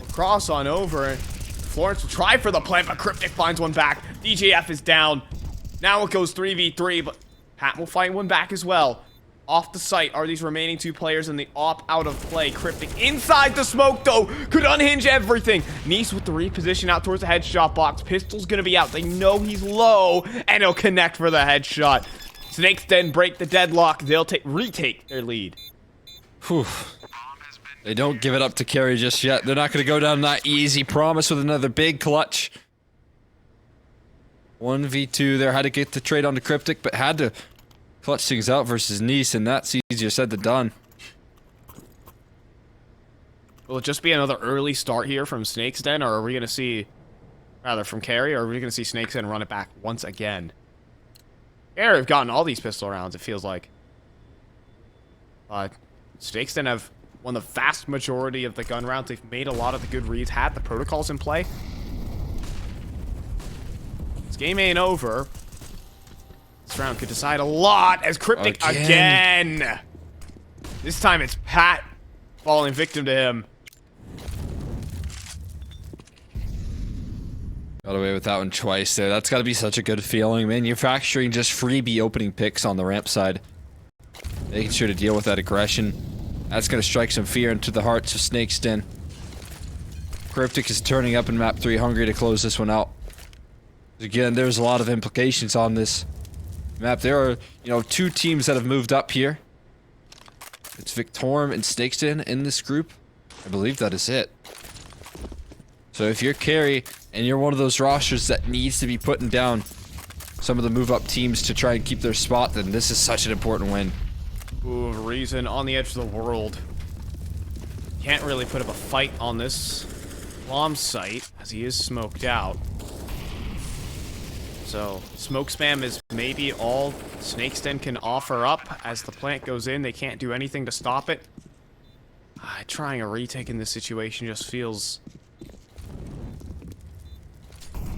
We'll cross on over. Florence will try for the plant, but Cryptic finds one back. DJF is down. Now it goes 3v3, but Pat will find one back as well. Off the site are these remaining 2 players in the op out of play. Cryptic inside the smoke, though, could unhinge everything. Niise with the reposition out towards the headshot box. Pistol's gonna be out. They know he's low, and he'll connect for the headshot. Snakes then break the deadlock. They'll retake their lead. Whew. They don't give it up to Kari just yet. They're not going to go down that easy. Pr0mise with another big clutch. 1v2 there. Had to get the trade onto Cryptic, but had to clutch things out versus Niise, and that's easier said than done. Will it just be another early start here from Snakes Den, or are we going to see, rather from Kari, or are we going to see Snakes Den run it back once again? Kari have gotten all these pistol rounds, it feels like. But Snakes Den have won the vast majority of the gun rounds. They've made a lot of the good reads, had the protocols in play. This game ain't over. This round could decide a lot as Cryptic again. This time it's Pat falling victim to him. Got away with that one twice there. That's got to be such a good feeling. Manufacturing just freebie opening picks on the ramp side. Making sure to deal with that aggression. That's going to strike some fear into the hearts of Snake's Den. Cryptic is turning up in map 3, hungry to close this one out. Again, there's a lot of implications on this map. There are, you know, 2 teams that have moved up here. It's Victorum and Snake's Den in this group. I believe that is it. So if you're Kari and you're one of those rosters that needs to be putting down some of the move-up teams to try and keep their spot, then this is such an important win. Ooh, Reason on the edge of the world. Can't really put up a fight on this bomb site as he is smoked out. So, smoke spam is maybe all Snake's Den can offer up. As the plant goes in, they can't do anything to stop it. Trying a retake in this situation just feels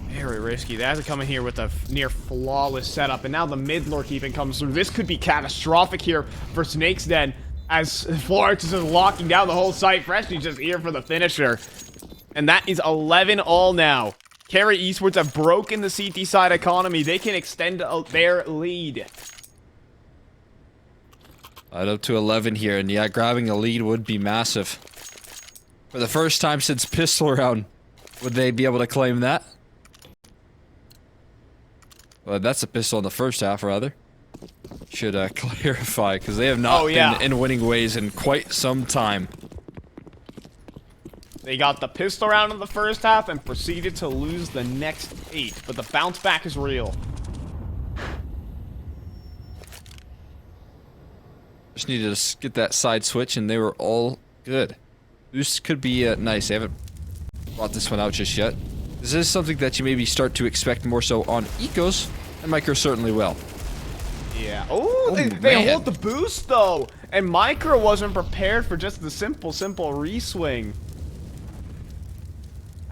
very risky. They have to come in here with a near flawless setup, and now the mid lurk even comes through. This could be catastrophic here for Snake's Den, as Florence is just locking down the whole site. Freshly's just here for the finisher. And that is 11 all now. Kari Esports have broken the CT side economy. They can extend their lead. Right up to 11 here, and yeah, grabbing a lead would be massive. For the first time since pistol round, would they be able to claim that? Well, that's a pistol in the first half, rather. Should clarify, because they have not been in winning ways in quite some time. They got the pistol round in the first half and proceeded to lose the next 8, but the bounce back is real. Just needed to get that side switch, and they were all good. This could be nice. They haven't brought this one out just yet. This is something that you maybe start to expect more so on Ecos, and Micro certainly will. Yeah. Oh, they hold the boost, though. And Micro wasn't prepared for just the simple re-swing.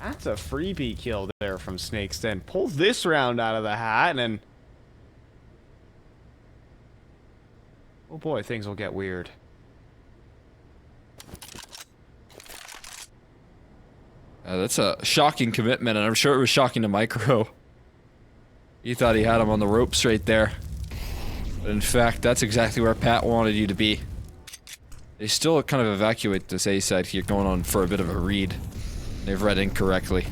That's a freebie kill there from Snake's Den. Pull this round out of the hat, and oh boy, things will get weird. That's a shocking commitment, and I'm sure it was shocking to Micro. He thought he had him on the ropes right there. But in fact, that's exactly where Pat wanted you to be. They still kind of evacuate this A side here, going on for a bit of a read. They've read incorrectly.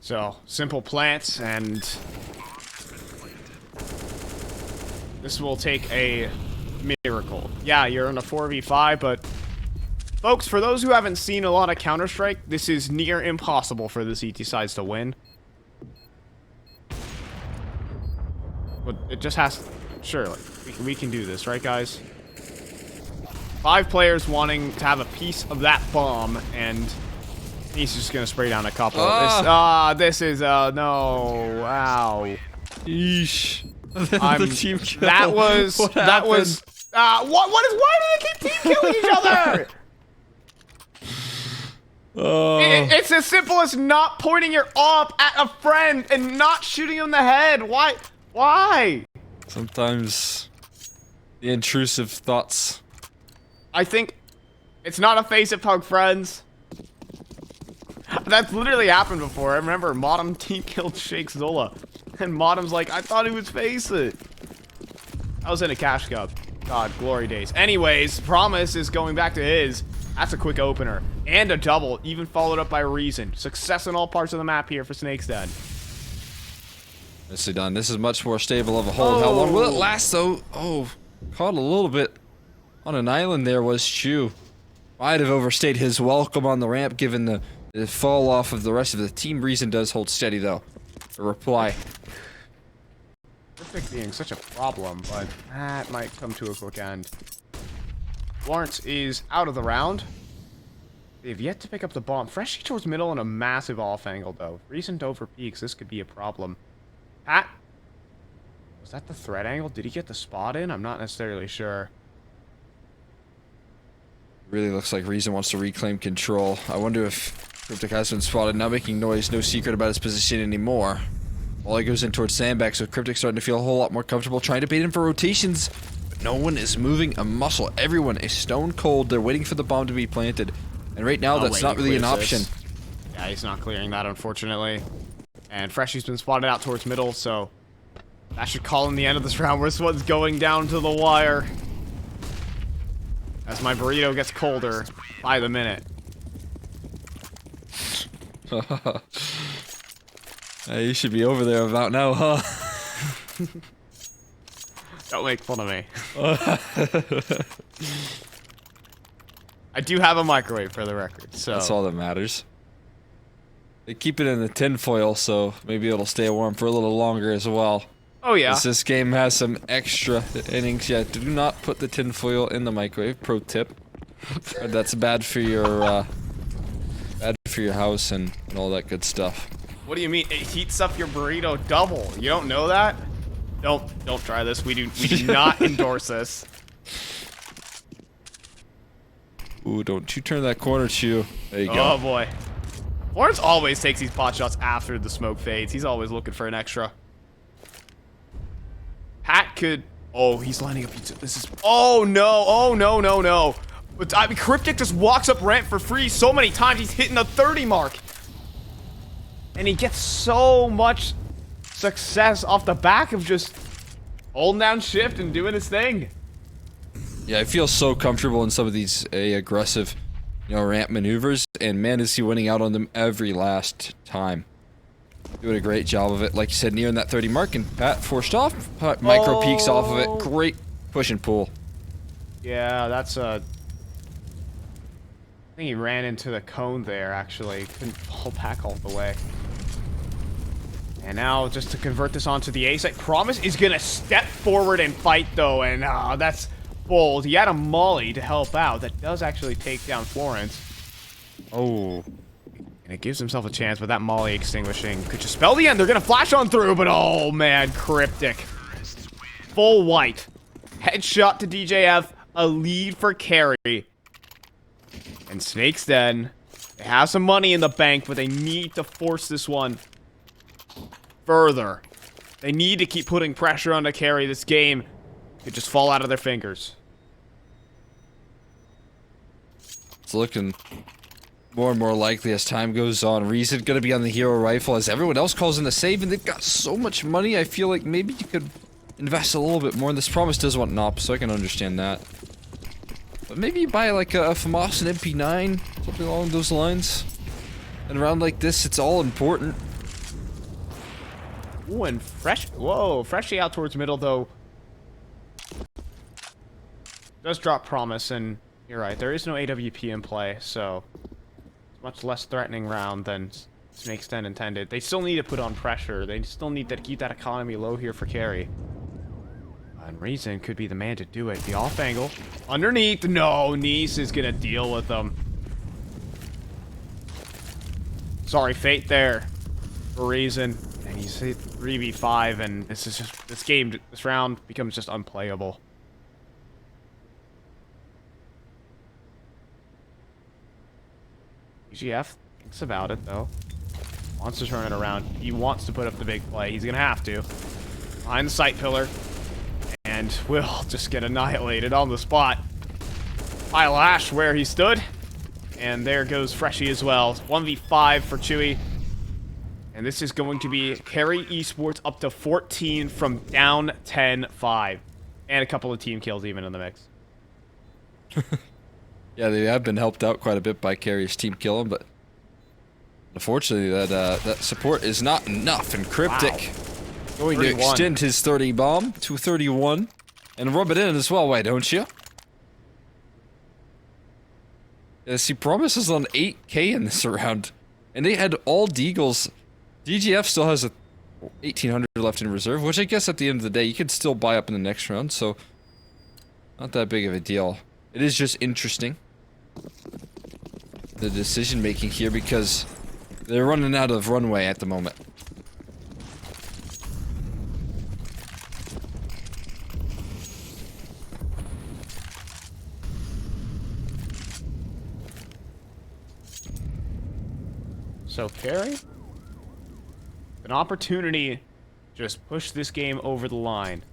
So, simple plants, and this will take a miracle. Yeah, you're in a 4v5, but folks, for those who haven't seen a lot of Counter-Strike, this is near impossible for the CT sides to win. But it just has... Surely, we can do this, right, guys? 5 players wanting to have a piece of that bomb, and he's just gonna spray down a couple. This is no, wow. Yeesh. The team kill. That was why do they keep team killing each other? It's as simple as not pointing your op at a friend and not shooting him in the head. Why? Sometimes the intrusive thoughts. I think it's not a face-it hug, friends. That's literally happened before. I remember Modem team killed Shake Zola, and Modem's like, I thought he was face-it. I was in a cash cup. God, glory days. Anyways, Pr0mise is going back to his. That's a quick opener. And a double, even followed up by Reason. Success in all parts of the map here for Snake's Den. Nicely done. This is much more stable of a hold. How long will it last, though? Oh, caught a little bit on an island there was Chu. Might have overstayed his welcome on the ramp, given the fall off of the rest of the team. Reason does hold steady, though. A reply. Perfect being such a problem, but that might come to a quick end. Lawrence is out of the round. They've yet to pick up the bomb. Freshly towards middle and a massive off angle, though. Reason to over peaks. This could be a problem. Pat? Was that the threat angle? Did he get the spot in? I'm not necessarily sure. Really looks like Reason wants to reclaim control. I wonder if Cryptic has been spotted, not making noise, no secret about his position anymore. Wally goes in towards Sandbag, so Cryptic's starting to feel a whole lot more comfortable, trying to bait him for rotations. But no one is moving a muscle. Everyone is stone cold. They're waiting for the bomb to be planted. And right now, that's not really an option. Yeah, he's not clearing that, unfortunately. And Freshy's been spotted out towards middle, so that should call in the end of this round. This one's going down to the wire. As my burrito gets colder by the minute. You should be over there about now, huh? Don't make fun of me. I do have a microwave for the record, so... That's all that matters. They keep it in the tin foil, so maybe it'll stay warm for a little longer as well. Oh, yeah. As this game has some extra innings. Yeah, do not put the tin foil in the microwave. Pro tip. That's bad for your house and all that good stuff. What do you mean? It heats up your burrito double. You don't know that? Don't try this. We do not endorse this. Ooh, don't you turn that corner, Chew. There you go. Oh boy. Lawrence always takes these pot shots after the smoke fades. He's always looking for an extra. Pat could... Oh, he's lining up. This is... Oh, no. Oh, no, no, no. But, I mean, Cryptic just walks up ramp for free so many times. He's hitting the 30 mark. And he gets so much success off the back of just holding down shift and doing his thing. Yeah, I feel so comfortable in some of these aggressive, ramp maneuvers. And man, is he winning out on them every last time. Doing a great job of it. Like you said, nearing that 30 mark, and Pat forced off. Pat micro peeks off of it. Great push and pull. Yeah, that's a... I think he ran into the cone there, actually. Couldn't fall back all the way. And now, just to convert this onto the A site, Pr0mise is going to step forward and fight, though, and that's bold. He had a molly to help out. That does actually take down Florence. Oh. And it gives himself a chance, but that molly extinguishing could just spell the end. They're going to flash on through, but oh, man, Cryptic. Full white. Headshot to DJF. A lead for Kari. And Snake's Den. They have some money in the bank, but they need to force this one further. They need to keep putting pressure on to Kari. This game could just fall out of their fingers. It's looking more and more likely as time goes on. Reason gonna be on the hero rifle as everyone else calls in the save, and they've got so much money. I feel like maybe you could invest a little bit more. And this Pr0mise does want an op, so I can understand that. But maybe you buy like a FAMAS and MP9, something along those lines. And around like this, it's all important. Ooh, and Freshly out towards middle, though. Does drop Pr0mise, and you're right, there is no AWP in play, so it's much less threatening round than Snake's Den intended. They still need to put on pressure. They still need to keep that economy low here for Kari. And Reason could be the man to do it. The off angle. Underneath. No, Niise is going to deal with them. Sorry, Fate there for Reason. And he's hit 3v5, and this is just, this round becomes just unplayable. DJF thinks about it, though. Wants to turn it around. He wants to put up the big play. He's going to have to. Behind the sight pillar. And will just get annihilated on the spot. Pile Ash where he stood. And there goes Freshy as well. 1v5 for Chewy. And this is going to be Kari Esports up to 14 from down 10-5. And a couple of team kills even in the mix. Yeah, they have been helped out quite a bit by Kari's team killing, but unfortunately that support is not enough. And Cryptic going 31. To extend his 30 bomb to 31 and rub it in as well. Why don't you? Yeah, see, Pr0mise is on 8k in this round, and they had all deagles. DGF still has a 1800 left in reserve, which I guess at the end of the day you could still buy up in the next round, so not that big of a deal. It is just interesting, the decision making here, because they're running out of runway at the moment. So, Kari, an opportunity, just push this game over the line.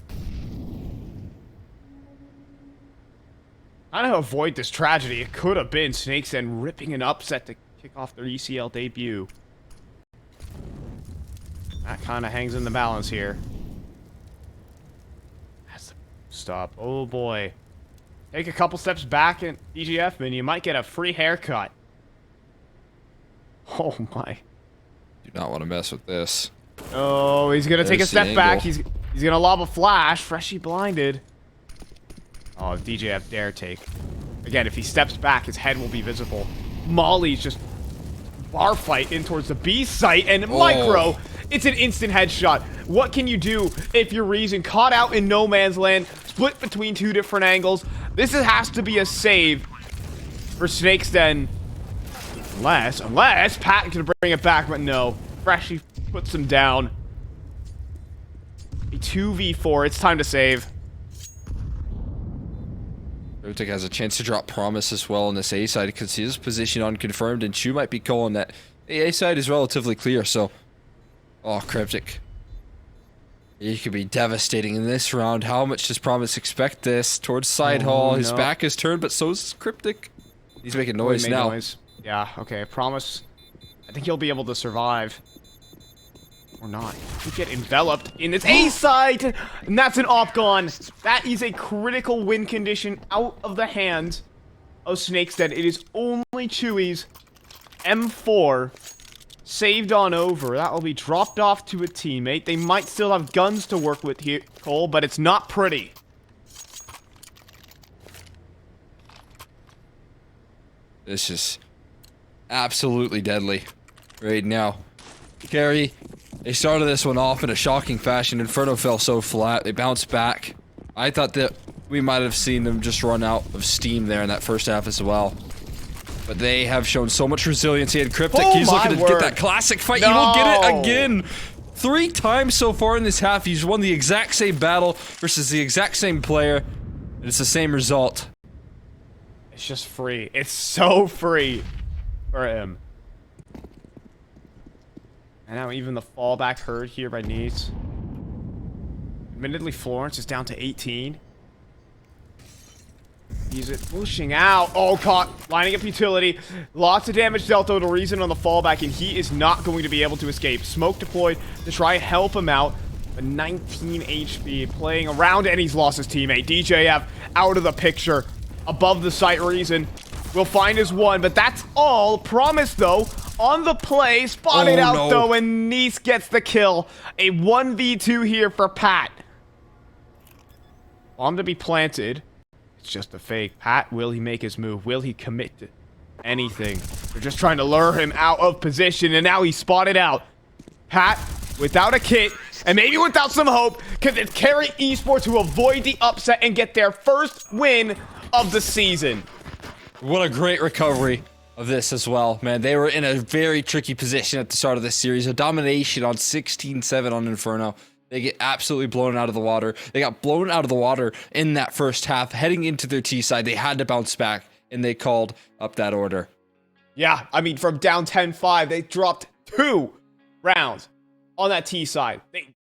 Trying to avoid this tragedy. It could have been SDG ripping an upset to kick off their ECL debut. That kind of hangs in the balance here. That's the stop. Oh boy. Take a couple steps back in DJF, and you might get a free haircut. Oh my. Do not want to mess with this. Oh, he's gonna take a There's the step back. angle. He's gonna lob a flash. Freshie blinded. Oh, DJF dare take. Again, if he steps back, his head will be visible. Molly's just bar fight in towards the B site, and Micro, it's an instant headshot. What can you do if you're Reason caught out in no man's land, split between two different angles? This has to be a save for SDG. Unless Pat can bring it back, but no. Freshie puts him down. A 2v4, it's time to save. Cryptic has a chance to drop Pr0mise as well on this A side because his position unconfirmed, and Chu might be calling that. The A side is relatively clear, so. Oh, Cryptic. He could be devastating in this round. How much does Pr0mise expect this? Towards side hall, his back is turned, but so is Cryptic. He's making noise now. Noise. Yeah, okay, Pr0mise. I think he'll be able to survive. Or not. He get enveloped in this A side, and that's an op gone. That is a critical win condition out of the hands of SDG. It is only Chewy's M4 saved on over. That will be dropped off to a teammate. They might still have guns to work with here, Cole, but it's not pretty. This is absolutely deadly right now. Kari, they started this one off in a shocking fashion. Inferno fell so flat. They bounced back. I thought that we might have seen them just run out of steam there in that first half as well. But they have shown so much resiliency. And Cryptic, he's looking to get that classic fight. No. He will get it again. 3 times so far in this half. He's won the exact same battle versus the exact same player. And it's the same result. It's just free. It's so free for him. And now even the fallback heard here by Niise. Admittedly, Florence is down to 18. He's pushing out. Oh, caught. Lining up utility. Lots of damage dealt to Reason on the fallback, and he is not going to be able to escape. Smoke deployed to try and help him out. But 19 HP playing around, and he's lost his teammate. DJF out of the picture. Above the site, Reason will find his one, but that's all. Pr0mise, though, on the play. Spotted out, though, and Niise gets the kill. A 1v2 here for Pat. Bomb to be planted. It's just a fake. Pat, will he make his move? Will he commit to anything? They're just trying to lure him out of position, and now he's spotted out. Pat, without a kit, and maybe without some hope, can Kari Esports to avoid the upset and get their first win of the season. What a great recovery of this as well, man. They were in a very tricky position at the start of this series. A domination on 16-7 on Inferno. They get absolutely blown out of the water. They got blown out of the water in that first half. Heading into their T side, they had to bounce back, and they called up that order. Yeah, I mean, from down 10-5, they dropped 2 rounds on that T side. They